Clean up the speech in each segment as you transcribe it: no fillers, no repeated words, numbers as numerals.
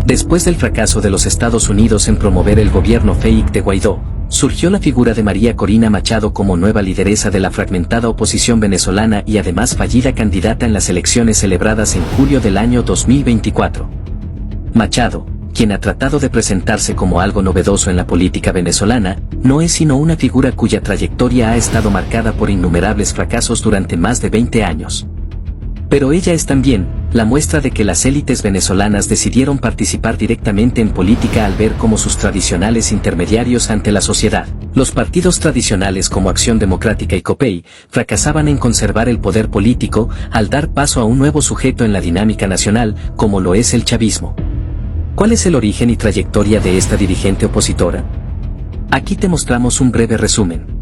Después del fracaso de los Estados Unidos en promover el gobierno fake de Guaidó, surgió la figura de María Corina Machado como nueva lideresa de la fragmentada oposición venezolana y además fallida candidata en las elecciones celebradas en julio del año 2024. Machado, quien ha tratado de presentarse como algo novedoso en la política venezolana, no es sino una figura cuya trayectoria ha estado marcada por innumerables fracasos durante más de 20 años. Pero ella es también la muestra de que las élites venezolanas decidieron participar directamente en política al ver cómo sus tradicionales intermediarios ante la sociedad, los partidos tradicionales como Acción Democrática y COPEI, fracasaban en conservar el poder político al dar paso a un nuevo sujeto en la dinámica nacional, como lo es el chavismo. ¿Cuál es el origen y trayectoria de esta dirigente opositora? Aquí te mostramos un breve resumen.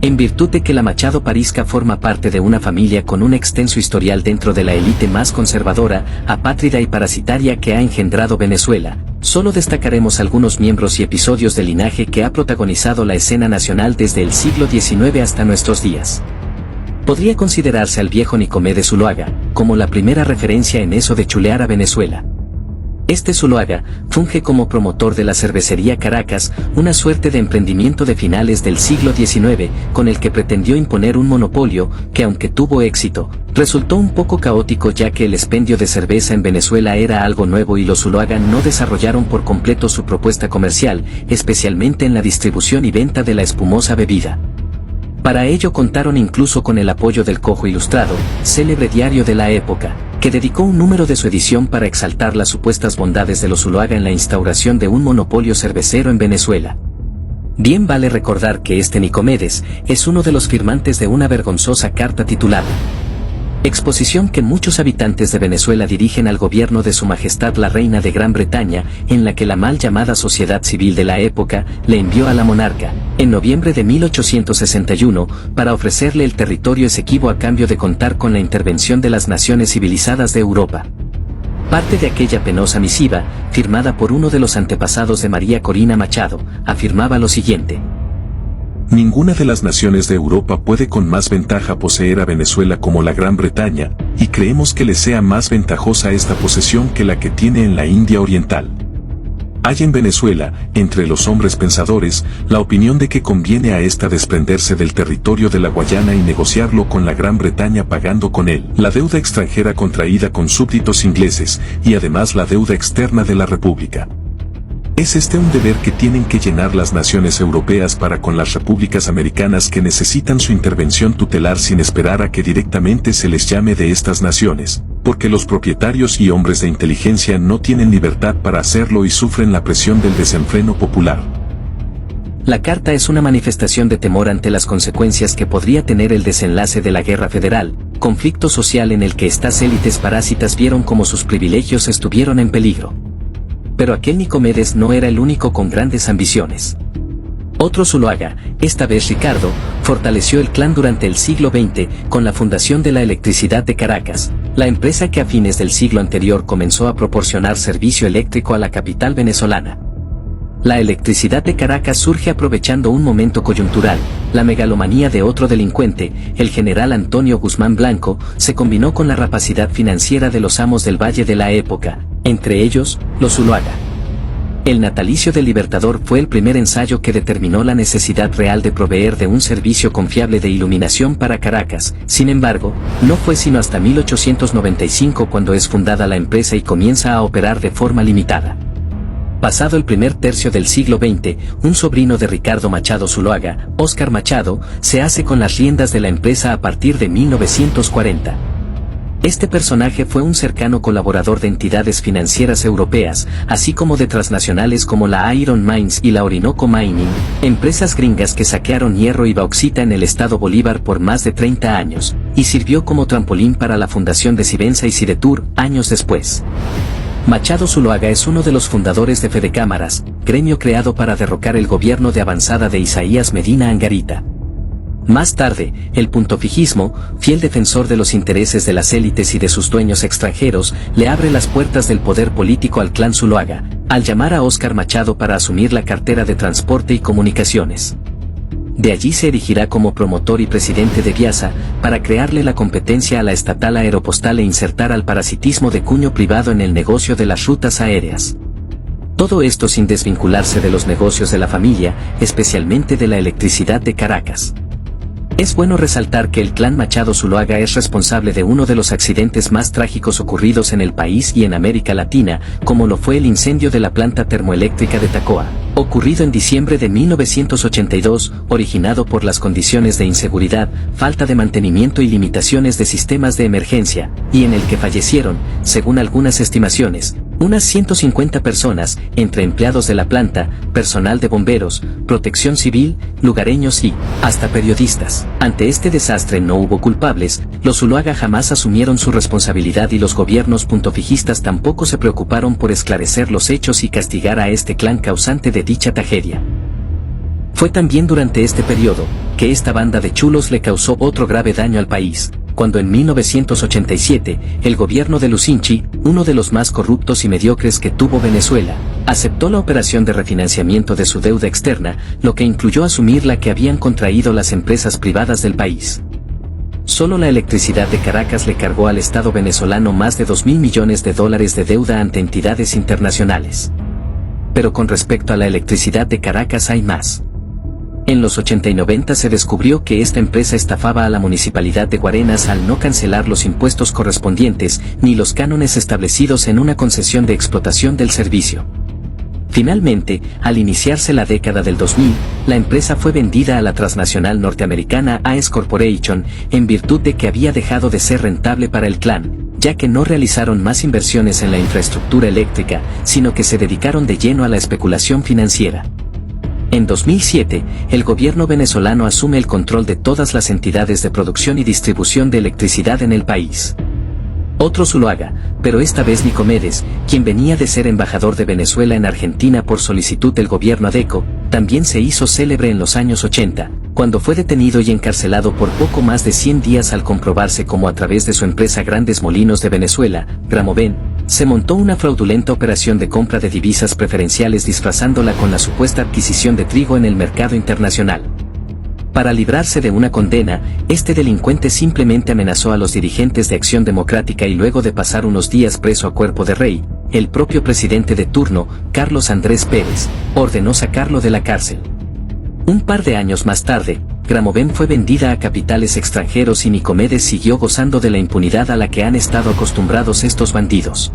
En virtud de que la Machado Parisca forma parte de una familia con un extenso historial dentro de la élite más conservadora, apátrida y parasitaria que ha engendrado Venezuela, solo destacaremos algunos miembros y episodios del linaje que ha protagonizado la escena nacional desde el siglo XIX hasta nuestros días. Podría considerarse al viejo Nicomedes Zuluaga como la primera referencia en eso de chulear a Venezuela. Este Zuluaga funge como promotor de la cervecería Caracas, una suerte de emprendimiento de finales del siglo XIX, con el que pretendió imponer un monopolio que, aunque tuvo éxito, resultó un poco caótico ya que el expendio de cerveza en Venezuela era algo nuevo y los Zuluaga no desarrollaron por completo su propuesta comercial, especialmente en la distribución y venta de la espumosa bebida. Para ello contaron incluso con el apoyo del Cojo Ilustrado, célebre diario de la época, que dedicó un número de su edición para exaltar las supuestas bondades de los Zuluaga en la instauración de un monopolio cervecero en Venezuela. Bien vale recordar que este Nicomedes es uno de los firmantes de una vergonzosa carta titulada Exposición que muchos habitantes de Venezuela dirigen al gobierno de Su Majestad la Reina de Gran Bretaña, en la que la mal llamada sociedad civil de la época le envió a la monarca, en noviembre de 1861, para ofrecerle el territorio Esequibo a cambio de contar con la intervención de las naciones civilizadas de Europa. Parte de aquella penosa misiva, firmada por uno de los antepasados de María Corina Machado, afirmaba lo siguiente: ninguna de las naciones de Europa puede con más ventaja poseer a Venezuela como la Gran Bretaña, y creemos que le sea más ventajosa esta posesión que la que tiene en la India Oriental. Hay en Venezuela, entre los hombres pensadores, la opinión de que conviene a esta desprenderse del territorio de la Guayana y negociarlo con la Gran Bretaña pagando con él la deuda extranjera contraída con súbditos ingleses, y además la deuda externa de la República. ¿Es este un deber que tienen que llenar las naciones europeas para con las repúblicas americanas que necesitan su intervención tutelar sin esperar a que directamente se les llame de estas naciones, porque los propietarios y hombres de inteligencia no tienen libertad para hacerlo y sufren la presión del desenfreno popular? La carta es una manifestación de temor ante las consecuencias que podría tener el desenlace de la guerra federal, conflicto social en el que estas élites parásitas vieron como sus privilegios estuvieron en peligro. Pero aquel Nicomedes no era el único con grandes ambiciones. Otro Zuluaga, esta vez Ricardo, fortaleció el clan durante el siglo XX con la fundación de la Electricidad de Caracas, la empresa que a fines del siglo anterior comenzó a proporcionar servicio eléctrico a la capital venezolana. La Electricidad de Caracas surge aprovechando un momento coyuntural. La megalomanía de otro delincuente, el general Antonio Guzmán Blanco, se combinó con la rapacidad financiera de los amos del Valle de la época, entre ellos, los Zuluaga. El natalicio del Libertador fue el primer ensayo que determinó la necesidad real de proveer de un servicio confiable de iluminación para Caracas. Sin embargo, no fue sino hasta 1895 cuando es fundada la empresa y comienza a operar de forma limitada. Pasado el primer tercio del siglo XX, un sobrino de Ricardo Machado Zuluaga, Óscar Machado, se hace con las riendas de la empresa a partir de 1940. Este personaje fue un cercano colaborador de entidades financieras europeas, así como de transnacionales como la Iron Mines y la Orinoco Mining, empresas gringas que saquearon hierro y bauxita en el estado Bolívar por más de 30 años, y sirvió como trampolín para la fundación de Cibenza y Cidetur, años después. Machado Zuluaga es uno de los fundadores de Fedecámaras, gremio creado para derrocar el gobierno de avanzada de Isaías Medina Angarita. Más tarde, el puntofijismo, fiel defensor de los intereses de las élites y de sus dueños extranjeros, le abre las puertas del poder político al clan Zuluaga, al llamar a Óscar Machado para asumir la cartera de Transporte y Comunicaciones. De allí se erigirá como promotor y presidente de Viasa, para crearle la competencia a la estatal Aeropostal e insertar al parasitismo de cuño privado en el negocio de las rutas aéreas. Todo esto sin desvincularse de los negocios de la familia, especialmente de la electricidad de Caracas. Es bueno resaltar que el clan Machado Zuloaga es responsable de uno de los accidentes más trágicos ocurridos en el país y en América Latina, como lo fue el incendio de la planta termoeléctrica de Tacoa, ocurrido en diciembre de 1982, originado por las condiciones de inseguridad, falta de mantenimiento y limitaciones de sistemas de emergencia, y en el que fallecieron, según algunas estimaciones, unas 150 personas, entre empleados de la planta, personal de bomberos, protección civil, lugareños y, hasta periodistas. Ante este desastre no hubo culpables, los Zuloaga jamás asumieron su responsabilidad y los gobiernos puntofijistas tampoco se preocuparon por esclarecer los hechos y castigar a este clan causante de dicha tragedia. Fue también durante este periodo, que esta banda de chulos le causó otro grave daño al país, cuando en 1987, el gobierno de Lucinchi, uno de los más corruptos y mediocres que tuvo Venezuela, aceptó la operación de refinanciamiento de su deuda externa, lo que incluyó asumir la que habían contraído las empresas privadas del país. Solo la electricidad de Caracas le cargó al Estado venezolano más de $2.000 millones de deuda ante entidades internacionales. Pero con respecto a la electricidad de Caracas hay más. En los 80 y 90 se descubrió que esta empresa estafaba a la municipalidad de Guarenas al no cancelar los impuestos correspondientes ni los cánones establecidos en una concesión de explotación del servicio. Finalmente, al iniciarse la década del 2000, la empresa fue vendida a la transnacional norteamericana AES Corporation en virtud de que había dejado de ser rentable para el clan, ya que no realizaron más inversiones en la infraestructura eléctrica, sino que se dedicaron de lleno a la especulación financiera. En 2007, el gobierno venezolano asume el control de todas las entidades de producción y distribución de electricidad en el país. Otro Zuloaga, pero esta vez Nicomedes, quien venía de ser embajador de Venezuela en Argentina por solicitud del gobierno ADECO, también se hizo célebre en los años 80, cuando fue detenido y encarcelado por poco más de 100 días al comprobarse cómo a través de su empresa Grandes Molinos de Venezuela, Gramoven, se montó una fraudulenta operación de compra de divisas preferenciales disfrazándola con la supuesta adquisición de trigo en el mercado internacional. Para librarse de una condena, este delincuente simplemente amenazó a los dirigentes de Acción Democrática y luego de pasar unos días preso a cuerpo de rey, el propio presidente de turno, Carlos Andrés Pérez, ordenó sacarlo de la cárcel. Un par de años más tarde, Gramoven fue vendida a capitales extranjeros y Nicomedes siguió gozando de la impunidad a la que han estado acostumbrados estos bandidos.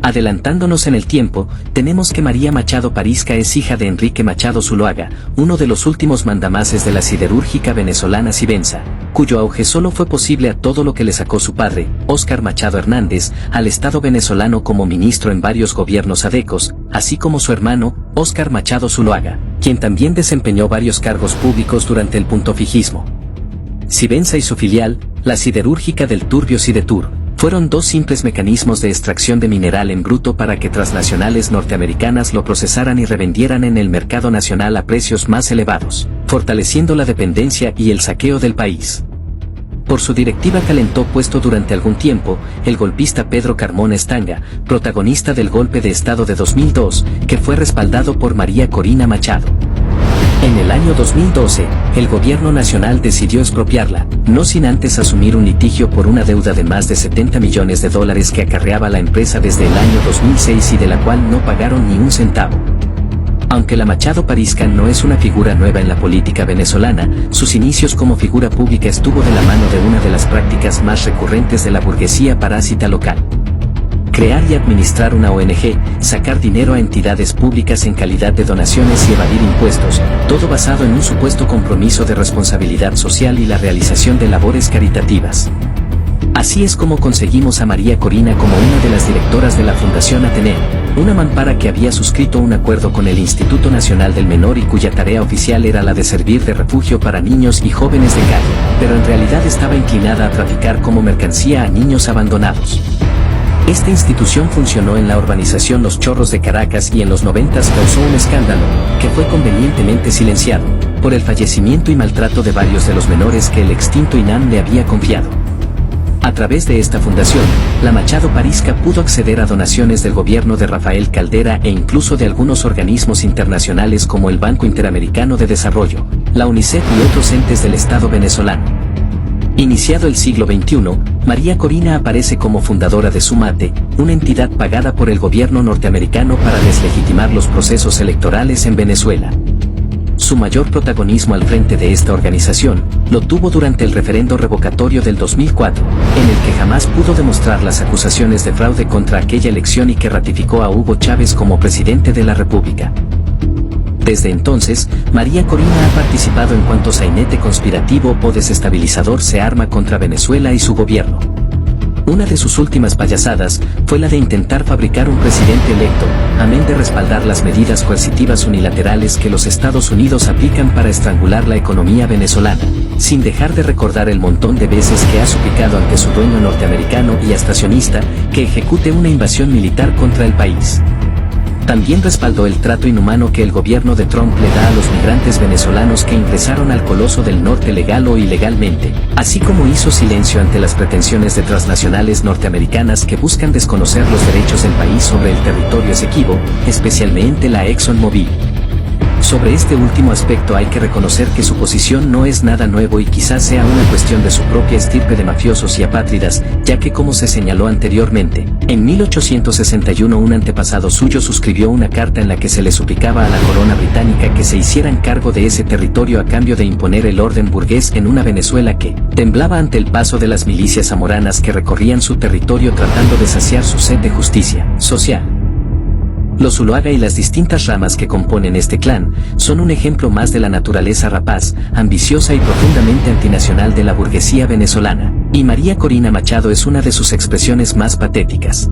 Adelantándonos en el tiempo, tenemos que María Machado Parizca es hija de Enrique Machado Zuloaga, uno de los últimos mandamases de la siderúrgica venezolana Sibenza, cuyo auge solo fue posible a todo lo que le sacó su padre, Óscar Machado Hernández, al Estado venezolano como ministro en varios gobiernos adecos, así como su hermano, Óscar Machado Zuloaga, quien también desempeñó varios cargos públicos durante el puntofijismo. Sibenza y su filial, la siderúrgica del turbio Sidetur, fueron dos simples mecanismos de extracción de mineral en bruto para que transnacionales norteamericanas lo procesaran y revendieran en el mercado nacional a precios más elevados, fortaleciendo la dependencia y el saqueo del país. Por su directiva calentó puesto durante algún tiempo, el golpista Pedro Carmona Estanga, protagonista del golpe de Estado de 2002, que fue respaldado por María Corina Machado. En el año 2012, el gobierno nacional decidió expropiarla, no sin antes asumir un litigio por una deuda de más de $70 millones que acarreaba la empresa desde el año 2006 y de la cual no pagaron ni un centavo. Aunque la Machado Parizca no es una figura nueva en la política venezolana, sus inicios como figura pública estuvo de la mano de una de las prácticas más recurrentes de la burguesía parásita local. Crear y administrar una ONG, sacar dinero a entidades públicas en calidad de donaciones y evadir impuestos, todo basado en un supuesto compromiso de responsabilidad social y la realización de labores caritativas. Así es como conseguimos a María Corina como una de las directoras de la Fundación Ateneo, una mampara que había suscrito un acuerdo con el Instituto Nacional del Menor y cuya tarea oficial era la de servir de refugio para niños y jóvenes de calle, pero en realidad estaba inclinada a traficar como mercancía a niños abandonados. Esta institución funcionó en la urbanización Los Chorros de Caracas y en los 90s causó un escándalo, que fue convenientemente silenciado, por el fallecimiento y maltrato de varios de los menores que el extinto INAM le había confiado. A través de esta fundación, la Machado Parizca pudo acceder a donaciones del gobierno de Rafael Caldera e incluso de algunos organismos internacionales como el Banco Interamericano de Desarrollo, la UNICEF y otros entes del Estado venezolano. Iniciado el siglo XXI, María Corina aparece como fundadora de Sumate, una entidad pagada por el gobierno norteamericano para deslegitimar los procesos electorales en Venezuela. Su mayor protagonismo al frente de esta organización lo tuvo durante el referendo revocatorio del 2004, en el que jamás pudo demostrar las acusaciones de fraude contra aquella elección y que ratificó a Hugo Chávez como presidente de la República. Desde entonces, María Corina ha participado en cuanto sainete conspirativo o desestabilizador se arma contra Venezuela y su gobierno. Una de sus últimas payasadas fue la de intentar fabricar un presidente electo, amén de respaldar las medidas coercitivas unilaterales que los Estados Unidos aplican para estrangular la economía venezolana, sin dejar de recordar el montón de veces que ha suplicado ante su dueño norteamericano y hasta sionista que ejecute una invasión militar contra el país. También respaldó el trato inhumano que el gobierno de Trump le da a los migrantes venezolanos que ingresaron al Coloso del Norte legal o ilegalmente, así como hizo silencio ante las pretensiones de transnacionales norteamericanas que buscan desconocer los derechos del país sobre el territorio esequibo, especialmente la ExxonMobil. Sobre este último aspecto hay que reconocer que su posición no es nada nuevo y quizás sea una cuestión de su propia estirpe de mafiosos y apátridas, ya que como se señaló anteriormente, en 1861 un antepasado suyo suscribió una carta en la que se le suplicaba a la corona británica que se hicieran cargo de ese territorio a cambio de imponer el orden burgués en una Venezuela que temblaba ante el paso de las milicias zamoranas que recorrían su territorio tratando de saciar su sed de justicia social. Los Zuluaga y las distintas ramas que componen este clan son un ejemplo más de la naturaleza rapaz, ambiciosa y profundamente antinacional de la burguesía venezolana, y María Corina Machado es una de sus expresiones más patéticas.